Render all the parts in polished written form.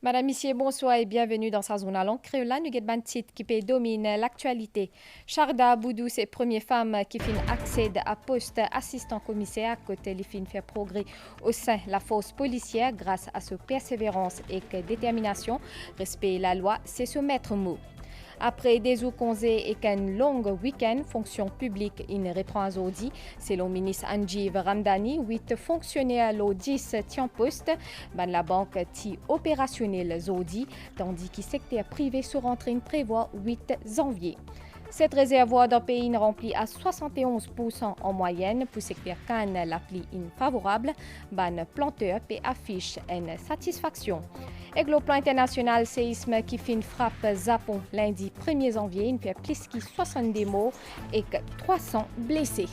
Madame, Monsieur, bonsoir et bienvenue dans sa zone à langue créole. Nous avons titre qui peut dominer l'actualité. Charda Boudou, c'est la première femme qui fin accède à poste assistant commissaire côté les fin faire progrès au sein de la force policière grâce à sa persévérance et détermination. Respect la loi, c'est ce maître mot. Après des congés et qu'un long week-end, fonction publique in reprend aujourd'hui. Selon le ministre Anjiv Ramdani, 8 fonctionnaires le 10 tient poste. La banque est opérationnelle aujourd'hui, tandis que le secteur privé se rentrée prévoit 8 janvier. Cette réservoir d'un pays remplit à 71% en moyenne pour le secteur Cannes l'appli favorable. Ban planteur et affiche une satisfaction. Et le plan international séisme qui fait une frappe Japon lundi 1er janvier, il fait plus de 70 morts et 300 blessés.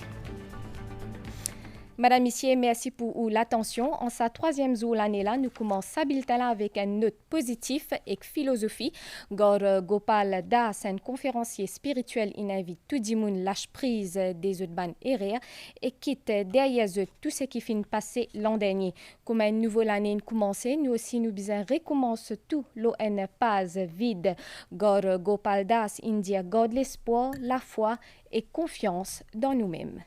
Madame, Monsieur, merci pour l'attention. En sa troisième jour l'année-là, nous commençons avec une note positive et philosophie. Gor Gopal Das, un conférencier spirituel, il invite tout le monde lâche prise des autres ban et quitte derrière eux tout ce qui finit passé l'an dernier. Comme une nouvelle année commence, nous aussi nous besoin recommence tout l'eau pas vide. Gor Gopal Das, India, God l'espoir, la foi et confiance dans nous-mêmes.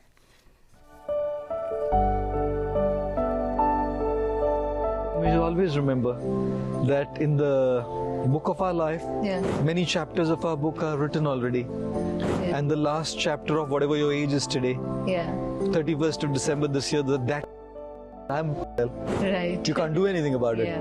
We should always remember that in the book of our life, many chapters of our book are written already. And the last chapter of whatever your age is today, 31st of December this year, that I'm Right. you can't do anything about it.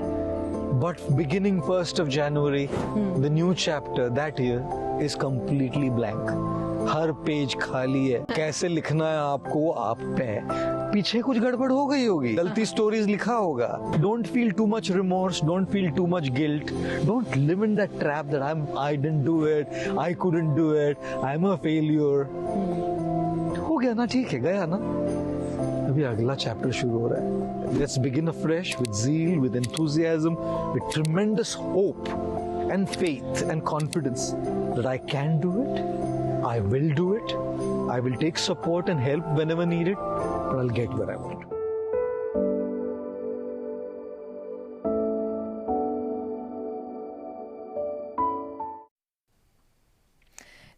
But beginning 1st of January, the new chapter that year is completely blank. हर पेज खाली है. कैसे लिखना है आपको वो आप पे है. पीछे कुछ गड़बड़ हो गई होगी, गलती स्टोरीज लिखा होगा. Don't feel too much remorse, don't feel too much guilt, don't live in that trap that I didn't do it, I couldn't do it, I'm a failure. हो गया ना, ठीक है, गया ना. अभी अगला चैप्टर शुरू हो रहा है. Let's begin afresh with zeal, with enthusiasm, with tremendous hope and faith and confidence that I can do it, I will do it, I will take support and help whenever needed, but I'll get where I want.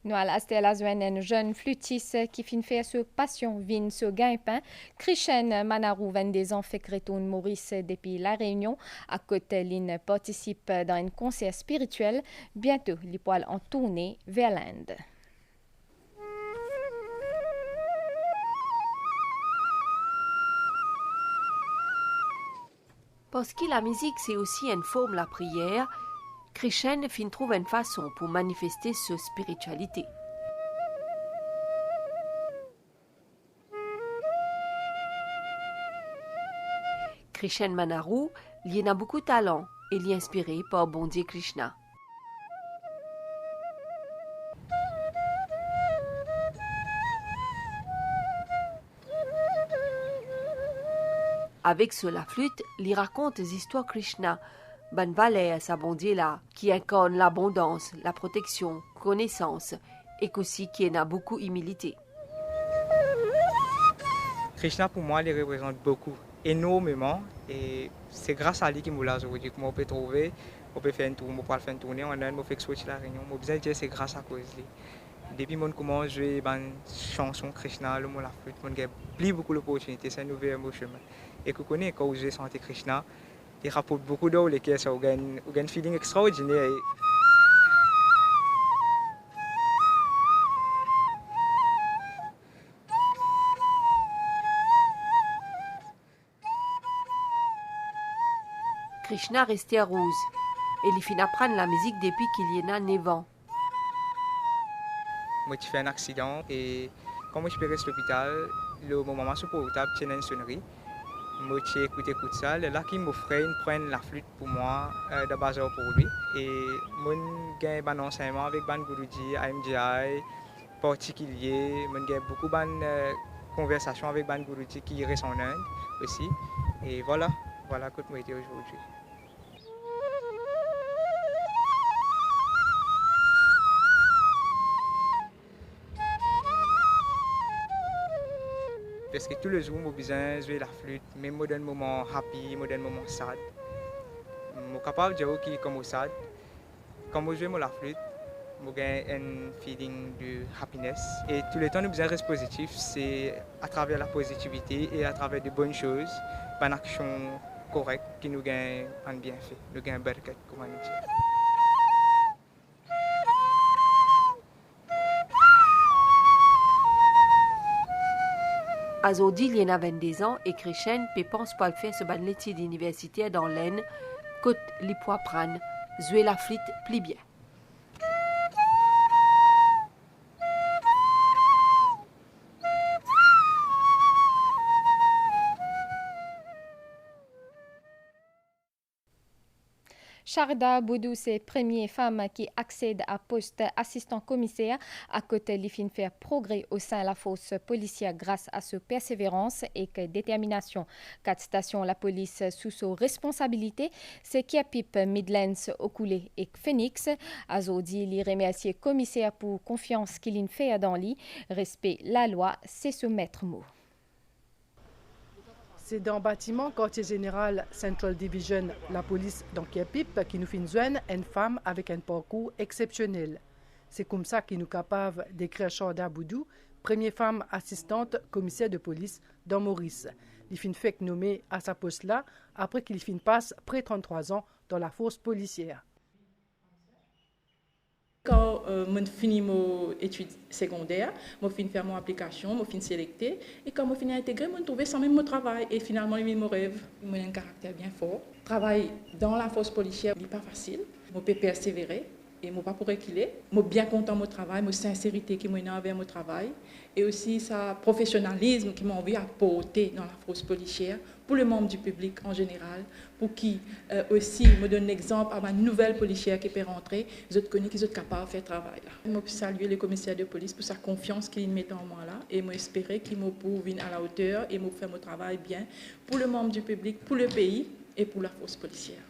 Nous allons une jeune flûtiste qui fin fait ce passion vin ce gain-pain. Christian Manarou, 22 ans, fait retourne Maurice depuis La Réunion. À côté, l'ine participe dans un concert spirituel. Bientôt, les poils en tournée vers l'Inde. Parce que la musique, c'est aussi une forme de la prière, Christian fin trouve une façon pour manifester sa spiritualité. Christian Manarou, il a beaucoup de talent et il est inspiré par bon Dieu Krishna. Avec sur la flûte, il raconte des histoires Krishna, ban valet à sa bon Dieu là, qui incarne l'abondance, la protection, connaissance, et qu'aussi qui en a beaucoup humilité. Krishna pour moi, il représente beaucoup, énormément, et c'est grâce à lui qu'il m'a aujourd'hui que on peut trouver, on peut faire une tournée, on peut faire une tournée, on a fait sortir la réunion, on peut dire c'est grâce à cause de lui. Depuis que je commence à jouer une chanson Krishna, le mot la flûte, j'ai plus beaucoup d'opportunités, c'est un nouveau chemin. Et que connais quand je chanté Krishna, il rapporte beaucoup d'eau, les caisses, on a un feeling extraordinaire. Krishna restait à Rose, et il finit apprendre la musique depuis qu'il y en a 9 ans. Moi, j'ai fait un accident et quand je suis resté à l'hôpital, le moment où je suis portable, j'ai une sonnerie. Moi, j'ai écouté ça. Là, qui m'offrait une prenne la flûte pour moi, de bazar pour lui. Et moi, j'ai un enseignement avec Ban Guruji, IMGI, particulier. J'ai beaucoup de conversations avec Ban Guruji qui reste en Inde aussi. Et voilà que moi été aujourd'hui. Parce que tous les jours, j'ai besoin de jouer la flûte, même dans des moments happy, dans des moments sad. Je suis capable de dire que comme ça, quand je joue la flûte, j'ai un feeling de happiness. Et tout le temps, nous besoin rester positif, c'est à travers la positivité et à travers de bonnes choses, une action correcte qui nous gagne un bienfait, nous gagne un berkat, comme on dit. Azodi, il y a 22 ans et Christian ne pense pas faire ce ban l'étude universitaire dans l'Aisne, côte les poids prennent, jouer la flûte plie bien. Sharda Boudou, c'est la première femme qui accède à poste assistant commissaire à côté de faire progrès au sein de la force policière grâce à sa persévérance et détermination. 4 stations la police sous sa responsabilité, c'est Kiapip, Midlands, Okoulé et Phoenix. Azodi lui remercie le commissaire pour confiance qu'il fait dans lui. Respect la loi, c'est ce maître mot. C'est dans le bâtiment quartier général Central Division, la police dans Kiapip, qui nous fait une femme avec un parcours exceptionnel. C'est comme ça qu'il nous est capable d'écrire Sharda Boudou, première femme assistante commissaire de police dans Maurice. Il fin fait nommé à sa poste là après qu'il fin passe près de 33 ans dans la force policière. Quand je finis mes études secondaires, je finis faire mon application, je finis sélecter. Et quand je finis intégrer, je trouve ça même mon travail. Et finalement, j'ai mon rêve. J'ai un caractère bien fort. Travailler dans la force policière n'est pas facile. Je peux persévérer et je ne peux pas pour reculer. Je suis bien content de mon travail, ma sincérité qui m'a envers mon travail. Et aussi, sa professionnalisme qui m'a envie d'apporter dans la force policière pour le membre du public en général, pour qui aussi me donne l'exemple à ma nouvelle policière qui peut rentrer, ils ont connu qu'ils sont capables de faire travail. Je veux saluer le commissaire de police pour sa confiance qu'il met en moi là et j'espère qu'il me pour venir à la hauteur et me faire mon travail bien pour le membre du public, pour le pays et pour la force policière.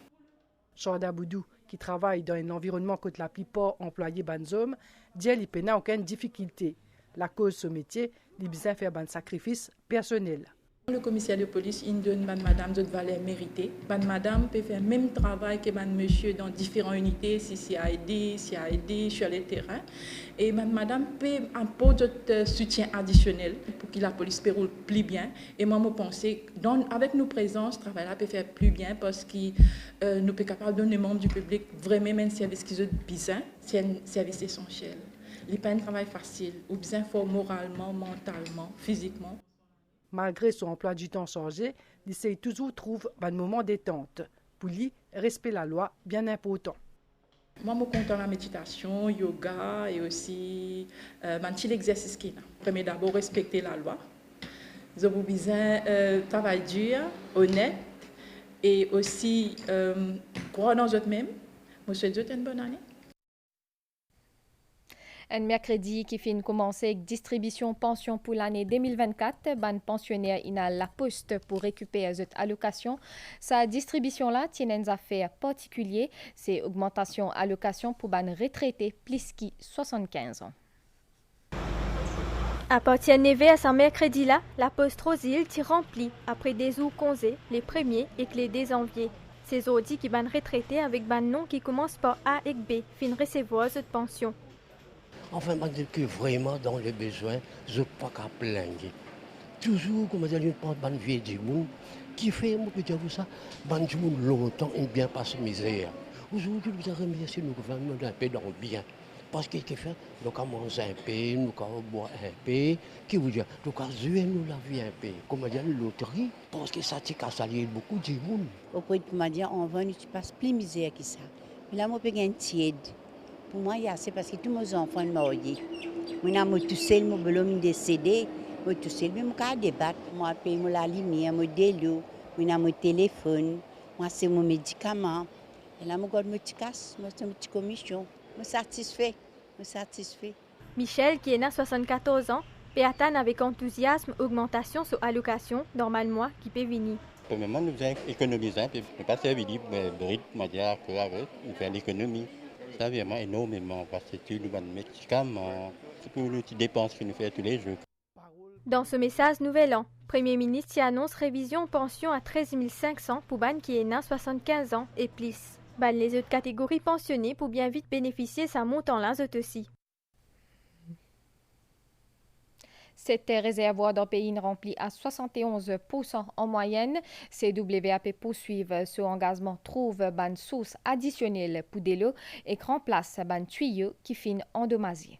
Sharda Boudou, qui travaille dans un environnement que la plupart employés banzom, dit qu'il n'a aucune difficulté. La cause de ce métier, il besoin faire un sacrifice personnel. Le commissaire de police, il donne à madame d'autres valeurs méritées. Madame peut faire le même travail que monsieur dans différentes unités, si CID, sur le terrain. Et madame peut apporter d'autres soutiens additionnels pour que la police peut rouler plus bien. Et moi, je pense avec nos présences, le travail peut faire plus bien parce que nous sommes capables de donner aux membres du public vraiment un service qui est besoin. C'est un service essentiel. Il n'est pas un travail facile, ou bien fort moralement, mentalement, physiquement. Malgré son emploi du temps chargé, l'ICI toujours trouve un moment détente. Pour lui, respect la loi, bien important. Moi, je suis content de la méditation, yoga et aussi un petit exercice qui est là. Premier d'abord, respecter la loi. Nous avons besoin de travail dur, honnête et aussi croire dans eux-mêmes. Je vous souhaite une bonne année. Un mercredi qui finit commencer avec distribution pension pour l'année 2024. Ban pensionnaire a la poste pour récupérer cette allocation. Sa distribution là tient un affaire particulier, c'est augmentation allocation pour ban retraité plus qui 75 ans. À partir de 9h à ce mercredi-là, la poste Rosil t'y remplie après des jours congés, les 1er et les 2 janvier. Ces audits qui ban retraité avec ban nom qui commence par A et B, fin recevoir cette pension. Enfin, je dis que vraiment, dans les besoins, je ne peux pas plaindre. Toujours, comme je dis, une bonne vie du monde qui fait, moi, je peux dire ça, bonne du monde longtemps et bien passé misère. Aujourd'hui, nous avons remercié le gouvernement d'un peu dans le bien. Parce qu'il fait, nous avons mangé un peu, nous avons boire un peu, qui veut dire, nous avons joué nous la vie un peu. Comme dire, la loterie, parce que ça t'a salé beaucoup de monde. Au point de dire, on va nous passe plus misère que ça. Mais là, moi, je peux gagner tiède. Pour moi, c'est parce que tous mes enfants sont mariés. Moi, je suis tout seul, je suis décédé. Je suis tout seul, mais je peux débattre. Moi, je paye la lumière, je paye l'eau, je paye mon téléphone, moi, c'est mon médicament. Et là, je garde mon petit casse, je fais une petite commission. Je suis satisfait. Michel, qui est né à 74 ans, peut attendre avec enthousiasme augmentation sur allocation normalement qui peut venir. Premièrement, nous avons économisé, puis ne pas servir de rythme, nous faisons l'économie. Ça vraiment énormément parce que nous avons des médicaments, c'est pour les petites dépenses que nous faisons tous les jours. Parole Dans ce message Nouvel An, Premier ministre y annonce révision pension à 13 500 pour ban qui est né 75 ans et plus. Ban les autres catégories pensionnées pour bien vite bénéficier sa montant là aussi. C'était réservoir d'un pays rempli à 71% en moyenne. CWAP poursuivent ce engagement, trouve ban source additionnelle pour de l'eau et remplace ban tuyau qui finit endommagé.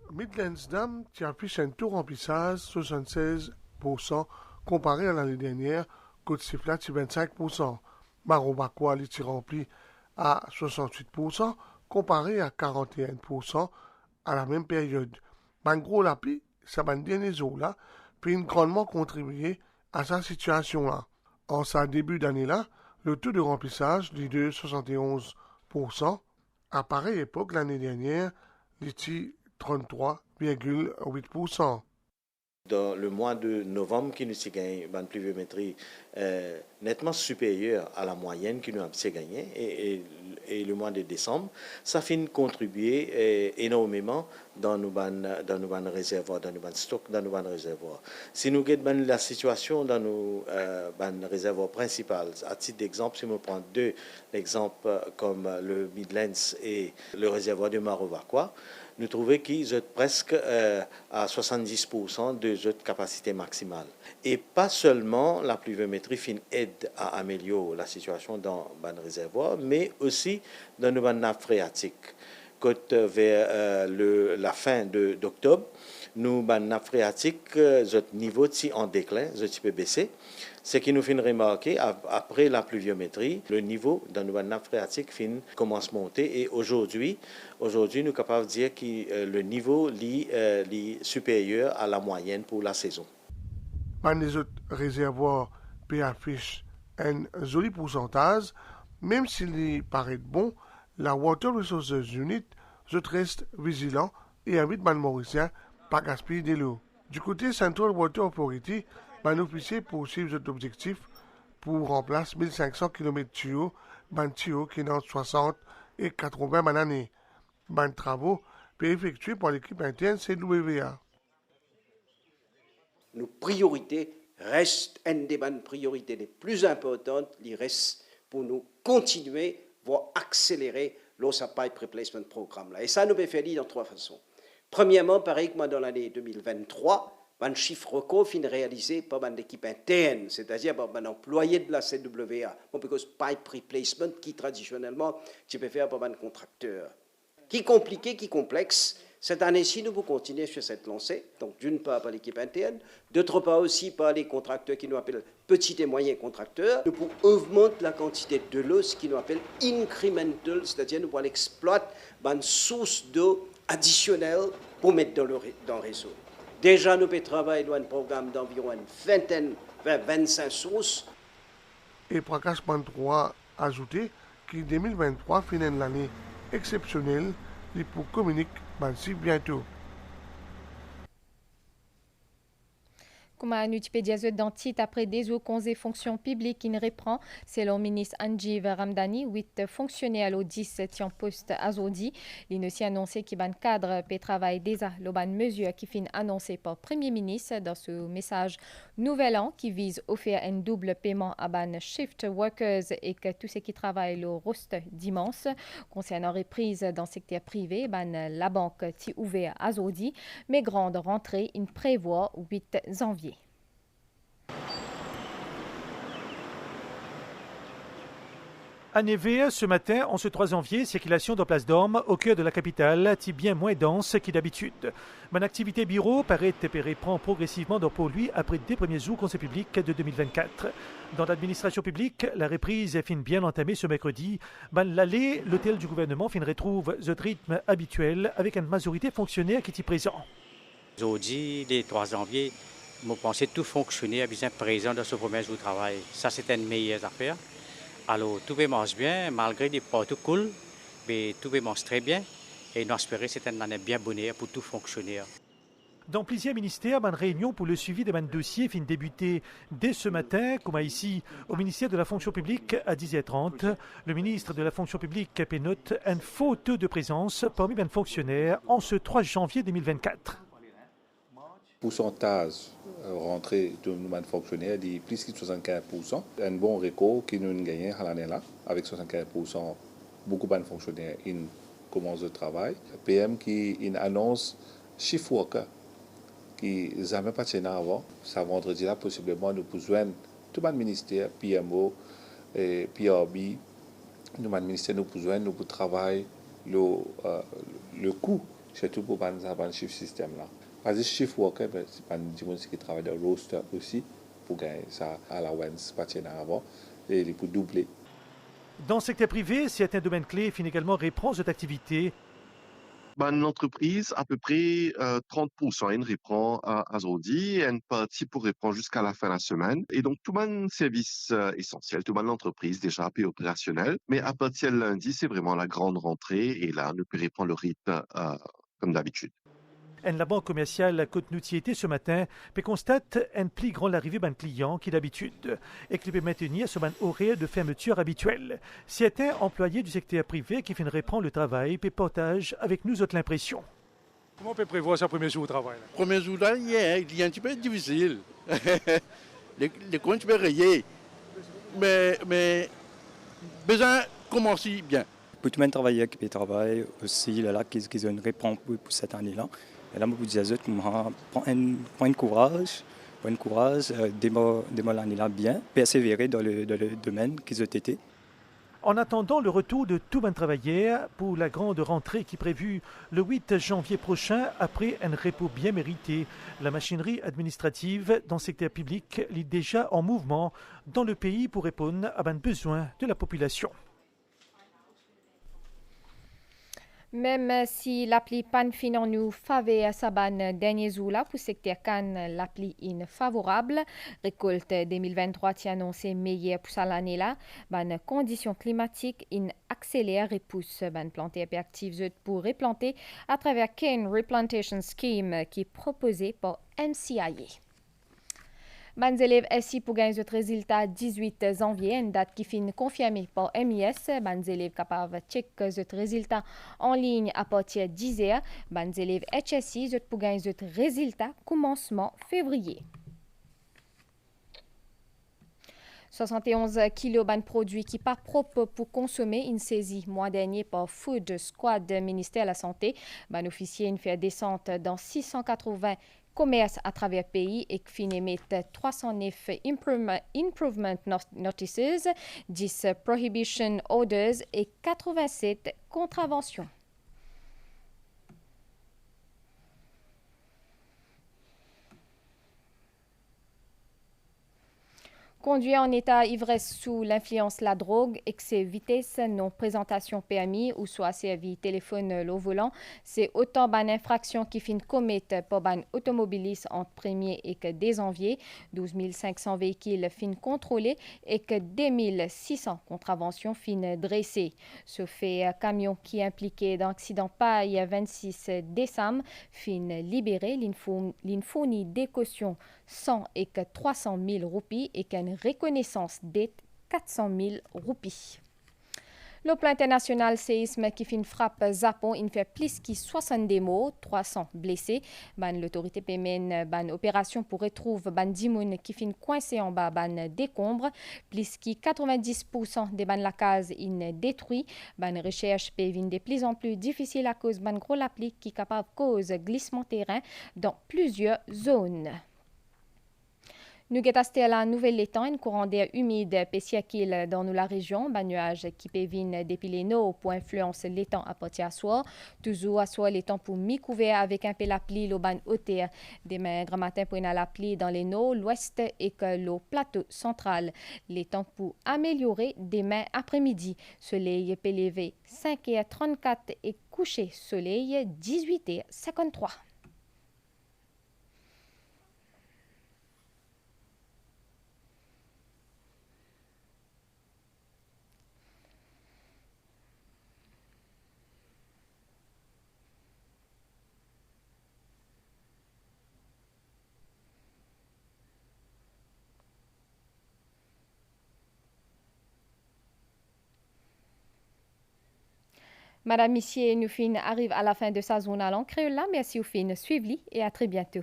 Midlands Dam qui affiche un taux remplissage 76% comparé à l'année dernière, côte Siflat 25%. Marobacoa est rempli à 68% comparé à 41% à la même période. Gros Lapi, ça va dernier là, puis grandement contribué à sa situation là. En sa début d'année là, le taux de remplissage est de 71%. À pareille époque l'année dernière, il était 33,8%. Dans le mois de novembre, qui nous a gagné une pluviométrie nettement supérieure à la moyenne qui nous a gagné, et le mois de décembre, ça finit contribuer énormément dans nos réservoirs, dans nos stocks, dans nos réservoirs. Si nous regardons la situation dans nos réservoirs principaux, à titre d'exemple, si on prend deux exemples comme le Midlands et le réservoir de Marovacoa, nous trouvons qu'ils sont presque à 70% de notre capacité maximale. Et pas seulement la pluviométrie aide à améliorer la situation dans le réservoir, mais aussi dans nos nappes phréatiques. Quand vers la fin d'octobre, nos nappes phréatiques, notre niveau est en déclin, notre peut baisser. Ce qui nous fait remarquer, après la pluviométrie, le niveau dans nos nappes phréatiques commence à monter. Et aujourd'hui, nous sommes capables de dire que le niveau est supérieur à la moyenne pour la saison. Dans les autres réservoirs affichent un joli pourcentage, même s'il paraît bon, la Water Resources Unit reste vigilant et invite les Mauriciens à pas gaspiller de l'eau. Du côté Central Water Authority, les officiers poursuivent cet objectif pour remplacer 1500 km tuyaux, tuyaux qui n'ont 60 et 80 par année. Les travaux peuvent effectués par l'équipe interne CWA. Nos priorités restent une des priorités les plus importantes, il reste pour nous continuer, voire accélérer l'OSA Pipe Replacement Programme. Et ça, nous peut faire dans trois façons. Premièrement, pareil que dans l'année 2023, un chiffre record fin réalisé par l'équipe interne, c'est-à-dire par un employé de la CWA, parce que pipe replacement qui traditionnellement tu peux faire par un contracteur. Qui compliqué, qui complexe. Cette année-ci, nous pouvons continuer sur cette lancée, donc d'une part par l'équipe interne, d'autre part aussi par les contracteurs qui nous appellent petits et moyens contracteurs. Nous pouvons augmenter la quantité de l'eau, ce qui nous appelle incremental, c'est-à-dire nous pouvons exploiter une source d'eau additionnelle pour mettre dans le réseau. Déjà, nous pouvons travailler dans un programme d'environ une vingtaine, 25 sources. Et Prakash Mantroa a ajouté que 2023 finit l'année exceptionnelle et pour communiquer bientôt. Comme un utipédia d'antit après des congés fonctions publiques qui ne reprend, selon le ministre Anjiv Ramdani, 8 fonctionnaires au 10 tient poste à Zodi. L'INOCI a annoncé qu'il ban cadre peut travailler déjà le ban mesure qui fin annoncée par le Premier ministre dans ce message Nouvel An qui vise offrir un double paiement à ban shift workers et que tous ceux qui travaillent le roster dimanche. Concernant reprise dans le secteur privé, ban la banque est ouverte à Zodi, mais grande rentrée, il prévoit 8 janvier. À Névé, ce matin, en ce 3 janvier, circulation de Place d'Orme, au cœur de la capitale, est bien moins dense que d'habitude. Mon activité bureau paraît reprend progressivement pour lui après des premiers jours conseil public de 2024. Dans l'administration publique, la reprise fin bien entamée ce mercredi. L'allée, l'hôtel du gouvernement fin retrouve ce rythme habituel avec une majorité fonctionnaire qui est présent. Aujourd'hui, les 3 janvier, je pense que tout fonctionnaire est bien présent dans ce premier jour de travail. Ça, c'est une meilleure affaire. Alors, tout marche bien, malgré des protocoles, mais tout marche très bien. Et nous espérons que c'est une année bien bonne pour tout fonctionnaire. Dans plusieurs ministères, une réunion pour le suivi des dossiers finit débuter dès ce matin, comme ici au ministère de la fonction publique à 10h30. Le ministre de la fonction publique note une faute de présence parmi les fonctionnaires en ce 3 janvier 2024. Pourcentage rentré de nos fonctionnaires de plus que 75%. Un bon record qui nous gagne à l'année là, avec 75%. Beaucoup de fonctionnaires commencent le travail. PM qui annonce shift worker qui n'a jamais pas tenu avant. Ça vendredi là, possiblement, nous besoin tout le ministère, PMO, et PRB, nous ministère nous besoin nous pour travailler le coût, surtout pour le shift système là. Parce que shift worker, c'est pas des gens qui travaillent dans le roster aussi pour gagner ça à la ONS, pas tenu avant, et pour doubler. Dans le secteur privé, certains domaines clés finissent également reprendre cette activité. L'entreprise, à peu près 30%, elle reprend aujourd'hui, une partie pour reprendre jusqu'à la fin de la semaine. Et donc, tout le service essentiel, tout l'entreprise déjà un peu opérationnel. Mais à partir de lundi, c'est vraiment la grande rentrée et là, on peut reprendre le rythme comme d'habitude. La banque commerciale Côte-Noutiété ce matin constate un plus grand arrivée d'un client qui d'habitude et qui peut maintenir ce horaire de fermeture habituel. Certains employés du secteur privé qui viennent reprendre le travail partagent avec nous autres l'impression. Comment on peut prévoir son premier jour au travail? Premier jour, là, il est un petit peu difficile. Les comptes peuvent rayer. Mais besoin de commencer bien. Pour tout le monde travailler qui travaille aussi, là, qu'ils ont une réponse pour cette année-là. Et là, je vous dis à eux, prends courage, démarrer l'année-là bien, persévérer dans le domaine qu'ils ont été. En attendant le retour de tout le travailleurs pour la grande rentrée qui est prévue le 8 janvier prochain, après un repos bien mérité, la machinerie administrative dans le secteur public est déjà en mouvement dans le pays pour répondre à un besoin de la population. Même si l'appli PANFIN en nous favait sa ban dernier jour là pour secteur Cannes, l'appli est favorable. Récolte 2023 qui annonce meilleure pour l'année là. Ban conditions climatiques in accélère et pousse ban planter et actives pour replanter à travers Cane Replantation Scheme qui est proposé par MCIA. Les élèves ici pour gagner ce résultat 18 janvier, une date qui finit confirmée par MIS. Les élèves capables de checker ce résultat en ligne à partir de 10 h. Les élèves HSI pour gagner ce résultat commencement février. 71 kg de produits qui pas propres pour consommer une saisie mois dernier par Food Squad ministère de la Santé. Les officiers une fait descente dans 680 commerce à travers le pays et qui finit mettre 309 improvement notices, 10 prohibition orders et 87 contraventions. Conduire en état ivresse sous l'influence de la drogue, excès vitesse, non-présentation permis ou soit servi téléphone au volant, c'est autant d'infractions qui finissent commettre par ban automobilistes entre 1er et que 2 janvier. 12 500 véhicules finissent contrôlés et que 2 600 contraventions finissent dressées. Ce fait camion qui est impliqué dans l'accident paille 26 décembre finit libéré. L'infournit des cautions 100 et que 300 000 roupies et qu'une reconnaissance d'aide 400 000 roupies. Le plan international séisme qui fait une frappe Japon, il fait plus que 70 morts, 300 blessés. L'autorité mène une opération pour retrouver les dimoun qui fin coincé en bas ban décombres. Plus que 90% des la case in détruit. Les recherche peut venir de plus en plus difficile à cause de gros l'appli qui capable cause glissement terrain dans plusieurs zones. Nous avons la nouvelle étang, un courant d'air humide péciakil dans la région. Les nuages qui peuvent venir depuis les nord pour influencer l'étang à partir à soir. Toujours à soir, l'étang pour mi-couvert avec un peu la pluie, le ban hauteur. Demain, grand matin, pour la pluie dans les nord, l'ouest et que le plateau central. L'étang pour améliorer demain après-midi. Soleil peut lever 5h34 et coucher soleil 18h53. Madame Missier, nous fin arrive à la fin de sa zone à langue créole. Merci au fin, suivez-le et à très bientôt.